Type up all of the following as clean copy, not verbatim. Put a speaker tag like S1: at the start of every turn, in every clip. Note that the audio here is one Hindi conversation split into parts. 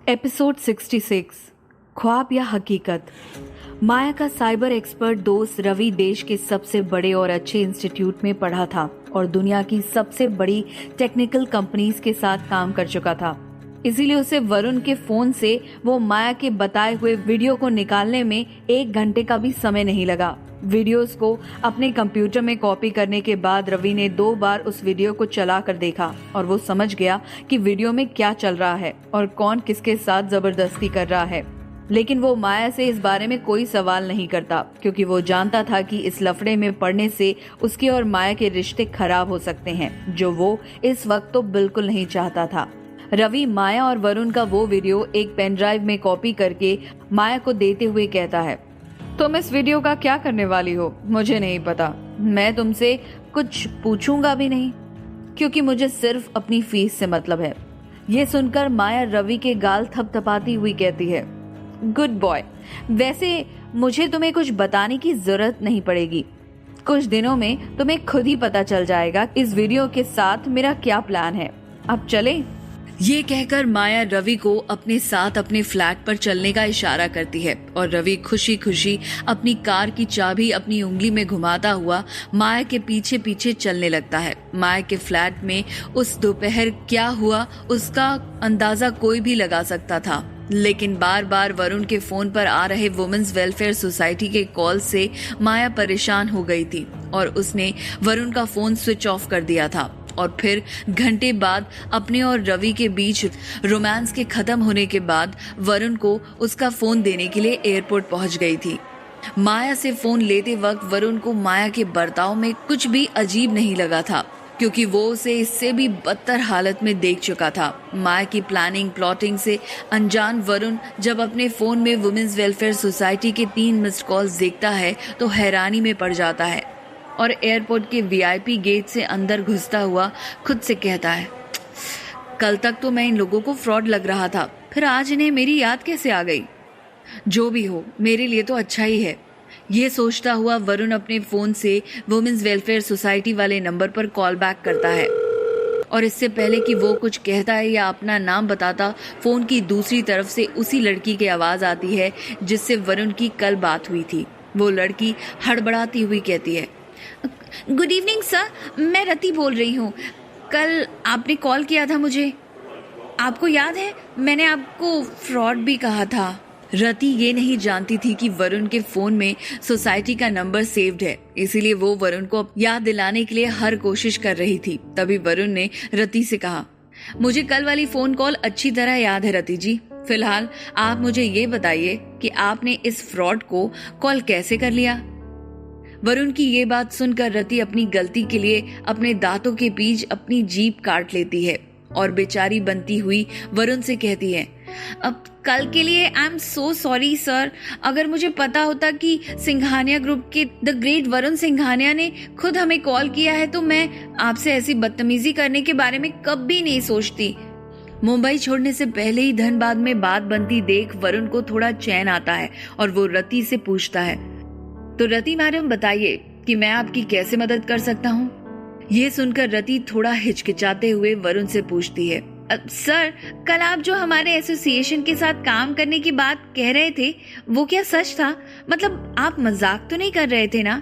S1: एपिसोड 66 ख्वाब या हकीकत। माया का साइबर एक्सपर्ट दोस्त रवि देश के सबसे बड़े और अच्छे इंस्टीट्यूट में पढ़ा था और दुनिया की सबसे बड़ी टेक्निकल कंपनीज के साथ काम कर चुका था। इसीलिए उसे वरुण के फोन से वो माया के बताए हुए वीडियो को निकालने में 1 घंटे का भी समय नहीं लगा। वीडियोस को अपने कंप्यूटर में कॉपी करने के बाद रवि ने 2 बार उस वीडियो को चला कर देखा और वो समझ गया कि वीडियो में क्या चल रहा है और कौन किसके साथ जबरदस्ती कर रहा है। लेकिन वो माया से इस बारे में कोई सवाल नहीं करता क्योंकि वो जानता था कि इस लफड़े में पड़ने से उसके और माया के रिश्ते खराब हो सकते हैं, जो वो इस वक्त तो बिल्कुल नहीं चाहता था। रवि माया और वरुण का वो वीडियो एक पेन ड्राइव में कॉपी करके माया को देते हुए कहता है, तुम इस वीडियो का क्या करने वाली हो मुझे नहीं पता। मैं तुमसे कुछ पूछूंगा भी नहीं क्योंकि मुझे सिर्फ अपनी फीस से मतलब है। ये सुनकर माया रवि के गाल थपथपाती हुई कहती है, गुड बॉय, वैसे मुझे तुम्हें कुछ बताने की जरूरत नहीं पड़ेगी। कुछ दिनों में तुम्हें खुद ही पता चल जाएगा इस वीडियो के साथ मेरा क्या प्लान है। अब चले। ये कहकर माया रवि को अपने साथ अपने फ्लैट पर चलने का इशारा करती है और रवि खुशी खुशी अपनी कार की चाबी अपनी उंगली में घुमाता हुआ माया के पीछे पीछे चलने लगता है। माया के फ्लैट में उस दोपहर क्या हुआ उसका अंदाजा कोई भी लगा सकता था, लेकिन बार बार वरुण के फोन पर आ रहे वुमेन्स वेलफेयर सोसाइटी के कॉल से माया परेशान हो गई थी और उसने वरुण का फोन स्विच ऑफ कर दिया था और फिर घंटे बाद अपने और रवि के बीच रोमांस के खत्म होने के बाद वरुण को उसका फोन देने के लिए एयरपोर्ट पहुंच गई थी। माया से फोन लेते वक्त वरुण को माया के बर्ताव में कुछ भी अजीब नहीं लगा था क्योंकि वो उसे इससे भी बदतर हालत में देख चुका था। माया की प्लानिंग प्लॉटिंग से अनजान वरुण जब अपने फोन में वुमेन्स वेलफेयर सोसाइटी के 3 मिस्ड कॉल्स देखता है तो हैरानी में पड़ जाता है और एयरपोर्ट के वीआईपी गेट से अंदर घुसता हुआ खुद से कहता है, कल तक तो मैं इन लोगों को फ्रॉड लग रहा था, फिर आज इन्हें मेरी याद कैसे आ गई। जो भी हो, मेरे लिए तो अच्छा ही है। ये सोचता हुआ वरुण अपने फोन से वुमेन्स वेलफेयर सोसाइटी वाले नंबर पर कॉल बैक करता है और इससे पहले कि वो कुछ कहता है या अपना नाम बताता, फोन की दूसरी तरफ से उसी लड़की की आवाज आती है जिससे वरुण की कल बात हुई थी। वो लड़की हड़बड़ाती हुई कहती है, गुड इवनिंग सर, मैं रति बोल रही हूँ। कल आपने कॉल किया था मुझे, आपको याद है? मैंने आपको फ्रॉड भी कहा था। रति ये नहीं जानती थी कि वरुण के फोन में सोसाइटी का नंबर सेव्ड है, इसीलिए वो वरुण को याद दिलाने के लिए हर कोशिश कर रही थी। तभी वरुण ने रति से कहा, मुझे कल वाली फोन कॉल अच्छी तरह याद है रति जी। फिलहाल आप मुझे ये बताइए कि आपने इस फ्रॉड को कॉल कैसे कर लिया। वरुण की ये बात सुनकर रति अपनी गलती के लिए अपने दांतों के बीच अपनी जीभ काट लेती है और बेचारी बनती हुई वरुण से कहती है, अब कल के लिए I am so sorry sir. अगर मुझे पता होता कि सिंघानिया ग्रुप के द ग्रेट वरुण सिंघानिया ने खुद हमें कॉल किया है तो मैं आपसे ऐसी बदतमीजी करने के बारे में कभी नहीं सोचती। मुंबई छोड़ने से पहले ही धनबाद में बात बनती देख वरुण को थोड़ा चैन आता है और वो रति से पूछता है, तो रति मैडम बताइए कि मैं आपकी कैसे मदद कर सकता हूँ। ये सुनकर रति थोड़ा हिचकिचाते हुए वरुण से पूछती है, सर कल आप जो हमारे एसोसिएशन के साथ काम करने की बात कह रहे थे वो क्या सच था? मतलब आप मजाक तो नहीं कर रहे थे ना?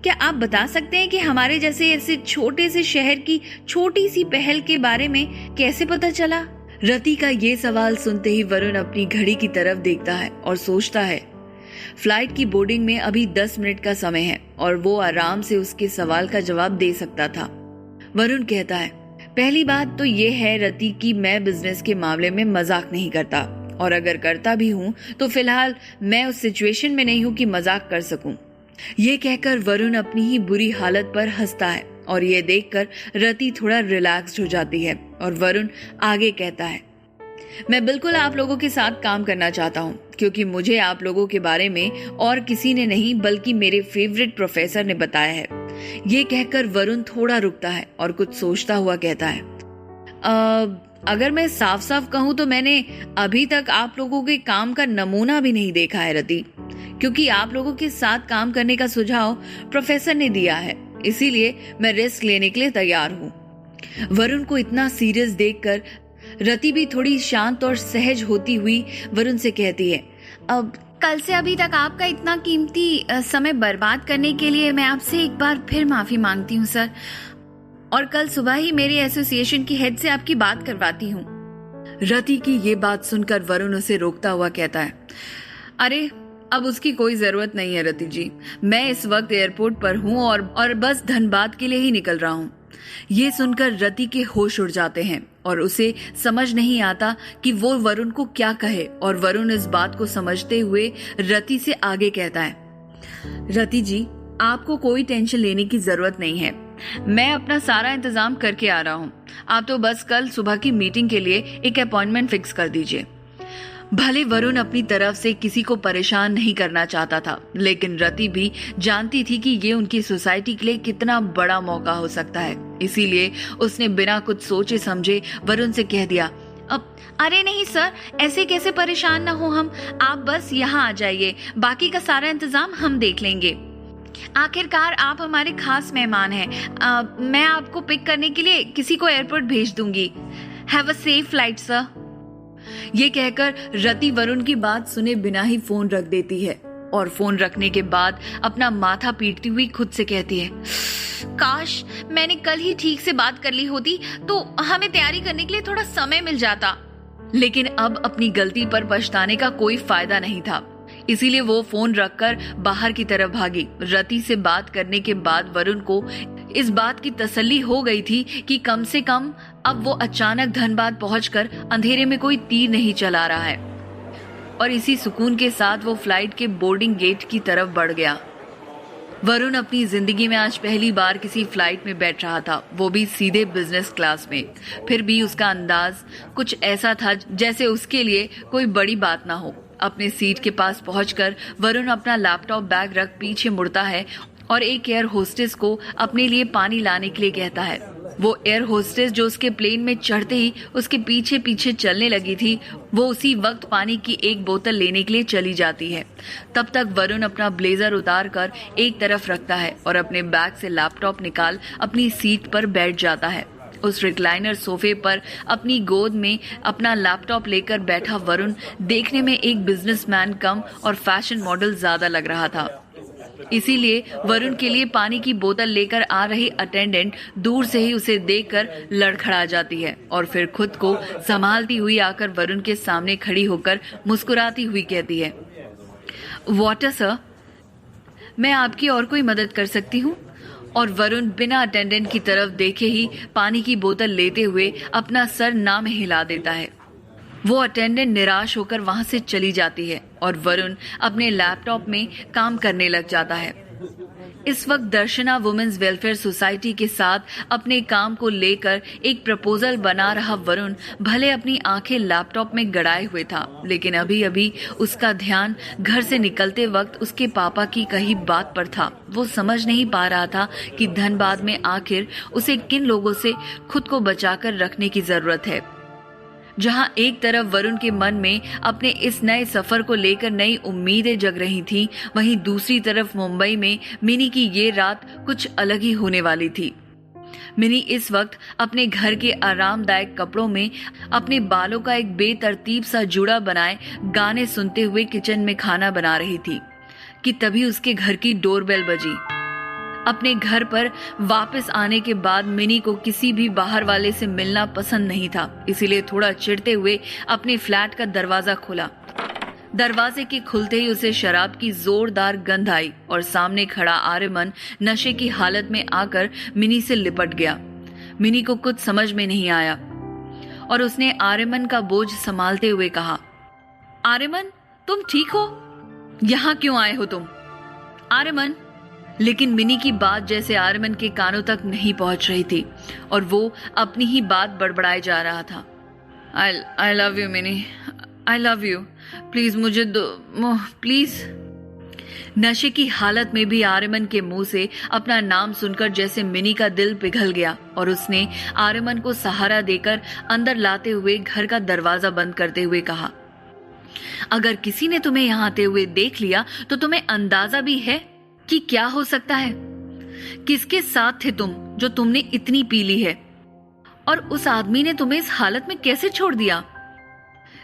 S1: क्या आप बता सकते हैं कि हमारे जैसे ऐसे छोटे से शहर की छोटी सी पहल के बारे में कैसे पता चला? रति का ये सवाल सुनते ही वरुण अपनी घड़ी की तरफ देखता है और सोचता है, फ्लाइट की बोर्डिंग में अभी 10 मिनट का समय है और वो आराम से उसके सवाल का जवाब दे सकता था। वरुण कहता है, पहली बात तो ये है रति कि मैं बिजनेस के मामले में मजाक नहीं करता और अगर करता भी हूँ तो फिलहाल मैं उस सिचुएशन में नहीं हूँ कि मजाक कर सकूं। ये कहकर वरुण अपनी ही बुरी हालत पर हंसता है और ये देखकर रति थोड़ा रिलैक्स्ड हो जाती है और वरुण आगे कहता है, मैं बिल्कुल आप लोगों के साथ काम करना चाहता हूँ क्योंकि मुझे आप लोगों के बारे में और किसी ने नहीं बल्कि मेरे फेवरेट प्रोफेसर ने बताया है। ये कहकर वरुण थोड़ा रुकता है और कुछ सोचता हुआ कहता है, अगर मैं साफ साफ कहूँ तो मैंने अभी तक आप लोगों के काम का नमूना भी नहीं देखा है रति, क्योंकि आप लोगों के साथ काम करने का सुझाव प्रोफेसर ने दिया है, इसीलिए मैं रिस्क लेने के लिए तैयार हूँ। वरुण को इतना सीरियस देखकर रति भी थोड़ी शांत और सहज होती हुई वरुण से कहती है, अब कल से अभी तक आपका इतना कीमती समय बर्बाद करने के लिए मैं आपसे एक बार फिर माफी मांगती हूँ सर, और कल सुबह ही मेरी एसोसिएशन की हेड से आपकी बात करवाती हूँ। रति की ये बात सुनकर वरुण उसे रोकता हुआ कहता है, अरे अब उसकी कोई जरूरत नहीं है रति जी, मैं इस वक्त एयरपोर्ट पर हूँ और बस धनबाद के लिए ही निकल रहा हूँ। ये सुनकर रति के होश उड़ जाते हैं और उसे समझ नहीं आता कि वो वरुण को क्या कहे, और वरुण इस बात को समझते हुए रति से आगे कहता है, रति जी आपको कोई टेंशन लेने की जरूरत नहीं है, मैं अपना सारा इंतजाम करके आ रहा हूँ, आप तो बस कल सुबह की मीटिंग के लिए एक अपॉइंटमेंट फिक्स कर दीजिए। भले वरुण अपनी तरफ से किसी को परेशान नहीं करना चाहता था, लेकिन रति भी जानती थी कि ये उनकी सोसाइटी के लिए कितना बड़ा मौका हो सकता है, इसीलिए उसने बिना कुछ सोचे समझे वरुण से कह दिया, अब अरे नहीं सर, ऐसे कैसे परेशान ना हो हम, आप बस यहाँ आ जाइए, बाकी का सारा इंतजाम हम देख लेंगे। आखिरकार आप हमारे खास मेहमान हैं, मैं आपको पिक करने के लिए किसी को एयरपोर्ट भेज दूंगी। Have a safe flight sir. ये कहकर रति वरुण की बात सुने बिना ही फोन रख देती है, और फोन रखने के बाद अपना माथा पीटती हुई खुद से कहती है, काश मैंने कल ही ठीक से बात कर ली होती तो हमें तैयारी करने के लिए थोड़ा समय मिल जाता। लेकिन अब अपनी गलती पर पछताने का कोई फायदा नहीं था, इसीलिए वो फोन रखकर बाहर की तरफ भागी। रति से बात करने के बाद वरुण को इस बात की तसल्ली हो गई थी कि कम से कम अब वो अचानक धनबाद पहुंचकर अंधेरे में कोई तीर नहीं चला रहा है, और इसी सुकून के साथ वो फ्लाइट के बोर्डिंग गेट की तरफ बढ़ गया। वरुण अपनी जिंदगी में आज पहली बार किसी फ्लाइट में बैठ रहा था, वो भी सीधे बिजनेस क्लास में। फिर भी उसका अंदाज कुछ ऐसा था जैसे उसके लिए कोई बड़ी बात ना हो। अपने सीट के पास पहुंचकर वरुण अपना लैपटॉप बैग रख पीछे मुड़ता है और एक एयर होस्टेस को अपने लिए पानी लाने के लिए कहता है। वो एयर होस्टेस जो उसके प्लेन में चढ़ते ही उसके पीछे पीछे चलने लगी थी, वो उसी वक्त पानी की एक बोतल लेने के लिए चली जाती है। तब तक वरुण अपना ब्लेजर उतार कर एक तरफ रखता है और अपने बैग से लैपटॉप निकाल अपनी सीट पर बैठ जाता है। उस रिक्लाइनर सोफे पर अपनी गोद में अपना लैपटॉप लेकर बैठा वरुण देखने में एक बिजनेसमैन कम और फैशन मॉडल ज्यादा लग रहा था। इसीलिए वरुण के लिए पानी की बोतल लेकर आ रही अटेंडेंट दूर से ही उसे देखकर लड़खड़ा जाती है और फिर खुद को संभालती हुई आकर वरुण के सामने खड़ी होकर मुस्कुराती हुई कहती है, वाटर सर, मैं आपकी और कोई मदद कर सकती हूँ? और वरुण बिना अटेंडेंट की तरफ देखे ही पानी की बोतल लेते हुए अपना सर ना में हिला देता है। वो अटेंडेंट निराश होकर वहां से चली जाती है और वरुण अपने लैपटॉप में काम करने लग जाता है। इस वक्त दर्शना वुमेन्स वेलफेयर सोसाइटी के साथ अपने काम को लेकर एक प्रपोजल बना रहा वरुण भले अपनी आंखें लैपटॉप में गड़ाए हुए था, लेकिन अभी अभी उसका ध्यान घर से निकलते वक्त उसके पापा की कही बात पर था। वो समझ नहीं पा रहा था कि धनबाद में आखिर उसे किन लोगों से खुद को बचाकर रखने की जरूरत है। जहां एक तरफ वरुण के मन में अपने इस नए सफर को लेकर नई उम्मीदें जग रही थीं, वहीं दूसरी तरफ मुंबई में मिनी की ये रात कुछ अलग ही होने वाली थी। मिनी इस वक्त अपने घर के आरामदायक कपड़ों में अपने बालों का एक बेतरतीब सा जुड़ा बनाए गाने सुनते हुए किचन में खाना बना रही थी कि तभी उसके घर की डोरबेल बजी। अपने घर पर वापस आने के बाद मिनी को किसी भी बाहर वाले से मिलना पसंद नहीं था, इसीलिए थोड़ा चिढ़ते हुए अपने फ्लैट का दरवाजा खोला। दरवाजे के खुलते ही उसे शराब की जोरदार गंध आई और सामने खड़ा आर्यमन नशे की हालत में आकर मिनी से लिपट गया। मिनी को कुछ समझ में नहीं आया और उसने आर्यमन का बोझ संभालते हुए कहा, आर्यमन, तुम ठीक हो? यहाँ क्यों आए हो तुम? आर्यमन। लेकिन मिनी की बात जैसे आर्यमन के कानों तक नहीं पहुंच रही थी और वो अपनी ही बात बड़बड़ाए जा रहा था। I love you mini, I love you, please मुझे दो, प्लीज। नशे की हालत में भी आर्यमन के मुंह से अपना नाम सुनकर जैसे मिनी का दिल पिघल गया और उसने आर्यमन को सहारा देकर अंदर लाते हुए घर का दरवाजा बंद करते हुए कहा, अगर किसी ने तुम्हें यहाँ आते हुए देख लिया तो तुम्हें अंदाजा भी है कि क्या हो सकता है? किसके साथ थे तुम जो तुमने इतनी पी ली है? और उस आदमी ने तुम्हें इस हालत में कैसे छोड़ दिया?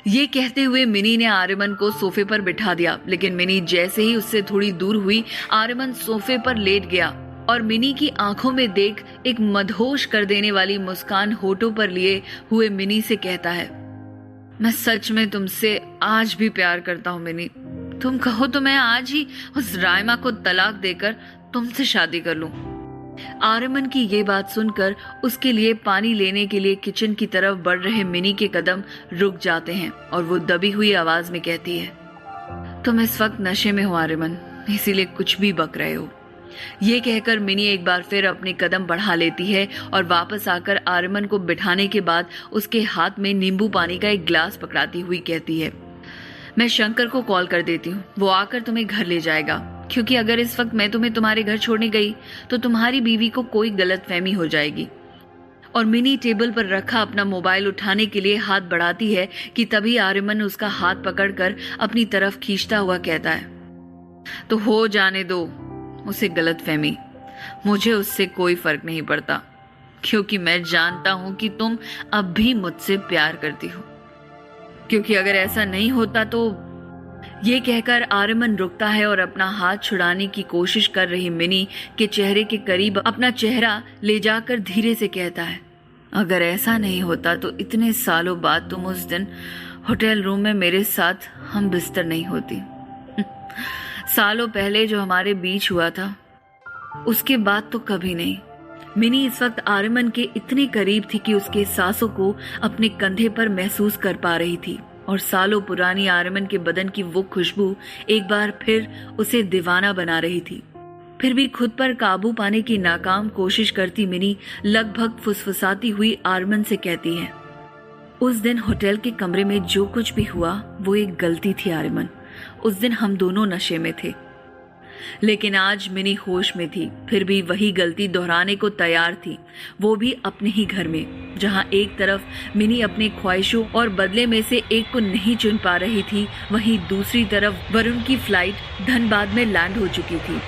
S1: ये कहते हुए मिनी ने आर्यमन को सोफे पर बिठा दिया, लेकिन मिनी जैसे ही उससे थोड़ी दूर हुई, आर्यमन सोफे पर लेट गया और मिनी की आंखों में देख एक मदहोश कर देने वाली मुस्कान होठों पर लिए हुए मिनी से कहता है, मैं सच में तुमसे आज भी प्यार करता हूँ मिनी। तुम कहो तो मैं आज ही उस रायमा को तलाक देकर तुमसे शादी कर लूं। आर्यमन की ये बात सुनकर उसके लिए पानी लेने के लिए किचन की तरफ बढ़ रहे मिनी के कदम रुक जाते हैं और वो दबी हुई आवाज में कहती है, तुम इस वक्त नशे में हो आर्यमन, इसीलिए कुछ भी बक रहे हो। ये कहकर मिनी एक बार फिर अपने कदम बढ़ा लेती है और वापस आकर आर्यमन को बिठाने के बाद उसके हाथ में नींबू पानी का एक गिलास पकड़ाती हुई कहती है, मैं शंकर को कॉल कर देती हूँ, वो आकर तुम्हें घर ले जाएगा, क्योंकि अगर इस वक्त मैं तुम्हें तुम्हारे घर छोड़ने गई तो तुम्हारी बीवी को कोई गलतफहमी हो जाएगी। और मिनी टेबल पर रखा अपना मोबाइल उठाने के लिए हाथ बढ़ाती है कि तभी आर्यमन उसका हाथ पकड़कर अपनी तरफ खींचता हुआ कहता है, तो हो जाने दो उसे गलतफहमी, मुझे उससे कोई फर्क नहीं पड़ता, क्योंकि मैं जानता हूं कि तुम अब भी मुझसे प्यार करती हो, क्योंकि अगर ऐसा नहीं होता तो। ये कहकर आर्यमन रुकता है और अपना हाथ छुड़ाने की कोशिश कर रही मिनी के चेहरे के करीब अपना चेहरा ले जाकर धीरे से कहता है, अगर ऐसा नहीं होता तो इतने सालों बाद तुम उस दिन होटल रूम में मेरे साथ हम बिस्तर नहीं होती। सालों पहले जो हमारे बीच हुआ था उसके बाद तो कभी नहीं। मिनी इस वक्त आर्यमन के इतने करीब थी कि उसके सांसों को अपने कंधे पर महसूस कर पा रही थी और सालों पुरानी आर्यमन के बदन की वो खुशबू एक बार फिर उसे दीवाना बना रही थी। फिर भी खुद पर काबू पाने की नाकाम कोशिश करती मिनी लगभग फुसफुसाती हुई आर्यमन से कहती है, उस दिन होटल के कमरे में जो कुछ भी हुआ वो एक गलती थी आर्यमन। उस दिन हम दोनों नशे में थे, लेकिन आज मिनी होश में थी, फिर भी वही गलती दोहराने को तैयार थी, वो भी अपने ही घर में, जहां एक तरफ मिनी अपने ख्वाहिशों और बदले में से एक को नहीं चुन पा रही थी, वहीं दूसरी तरफ वरुण की फ्लाइट धनबाद में लैंड हो चुकी थी।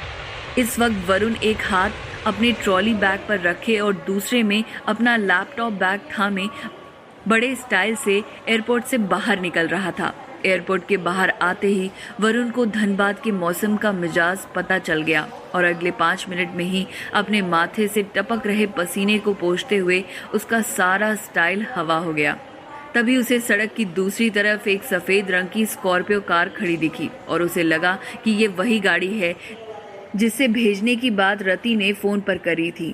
S1: इस वक्त वरुण एक हाथ अपने ट्रॉली बैग पर रखे और दूसरे में अपना लैपटॉप बैग थामे बड़े स्टाइल से एयरपोर्ट से बाहर निकल रहा था। एयरपोर्ट के बाहर आते ही वरुण को धनबाद के मौसम का मिजाज पता चल गया और अगले 5 मिनट में ही अपने माथे से टपक रहे पसीने को पोंछते हुए उसका सारा स्टाइल हवा हो गया। तभी उसे सड़क की दूसरी तरफ एक सफेद रंग की स्कॉर्पियो कार खड़ी दिखी और उसे लगा कि ये वही गाड़ी है जिसे भेजने की बात रति ने फोन पर करी थी।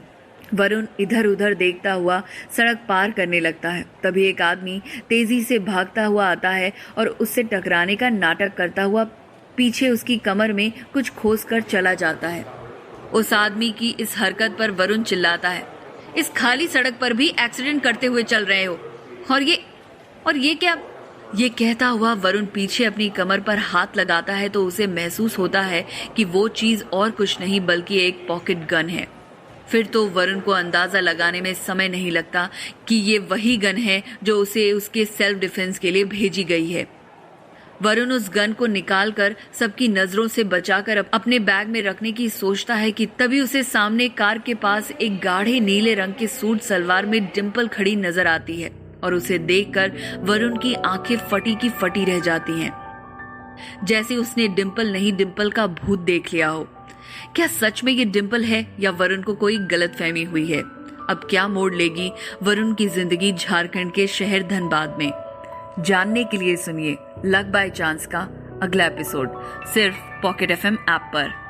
S1: वरुण इधर उधर देखता हुआ सड़क पार करने लगता है। तभी एक आदमी तेजी से भागता हुआ आता है और उससे टकराने का नाटक करता हुआ पीछे उसकी कमर में कुछ खोस कर चला जाता है। उस आदमी की इस हरकत पर वरुण चिल्लाता है, इस खाली सड़क पर भी एक्सीडेंट करते हुए चल रहे हो, और ये क्या? ये कहता हुआ वरुण पीछे अपनी कमर पर हाथ लगाता है तो उसे महसूस होता है कि वो चीज और कुछ नहीं बल्कि एक पॉकेट गन है। फिर तो वरुण को अंदाजा लगाने में समय नहीं लगता कि ये वही गन है जो उसे उसके सेल्फ डिफेंस के लिए भेजी गई है। वरुण उस गन को निकालकर सबकी नजरों से बचाकर अपने बैग में रखने की सोचता है कि तभी उसे सामने कार के पास एक गाढ़े नीले रंग के सूट सलवार में डिंपल खड़ी नजर आती है और उसे देखकर वरुण की आंखें फटी की फटी रह जाती हैं, जैसे उसने डिंपल नहीं डिंपल का भूत देख लिया हो। क्या सच में ये डिंपल है या वरुण को कोई गलतफहमी हुई है? अब क्या मोड़ लेगी वरुण की जिंदगी झारखंड के शहर धनबाद में? जानने के लिए सुनिए लक बाय चांस का अगला एपिसोड सिर्फ पॉकेट FM ऐप पर।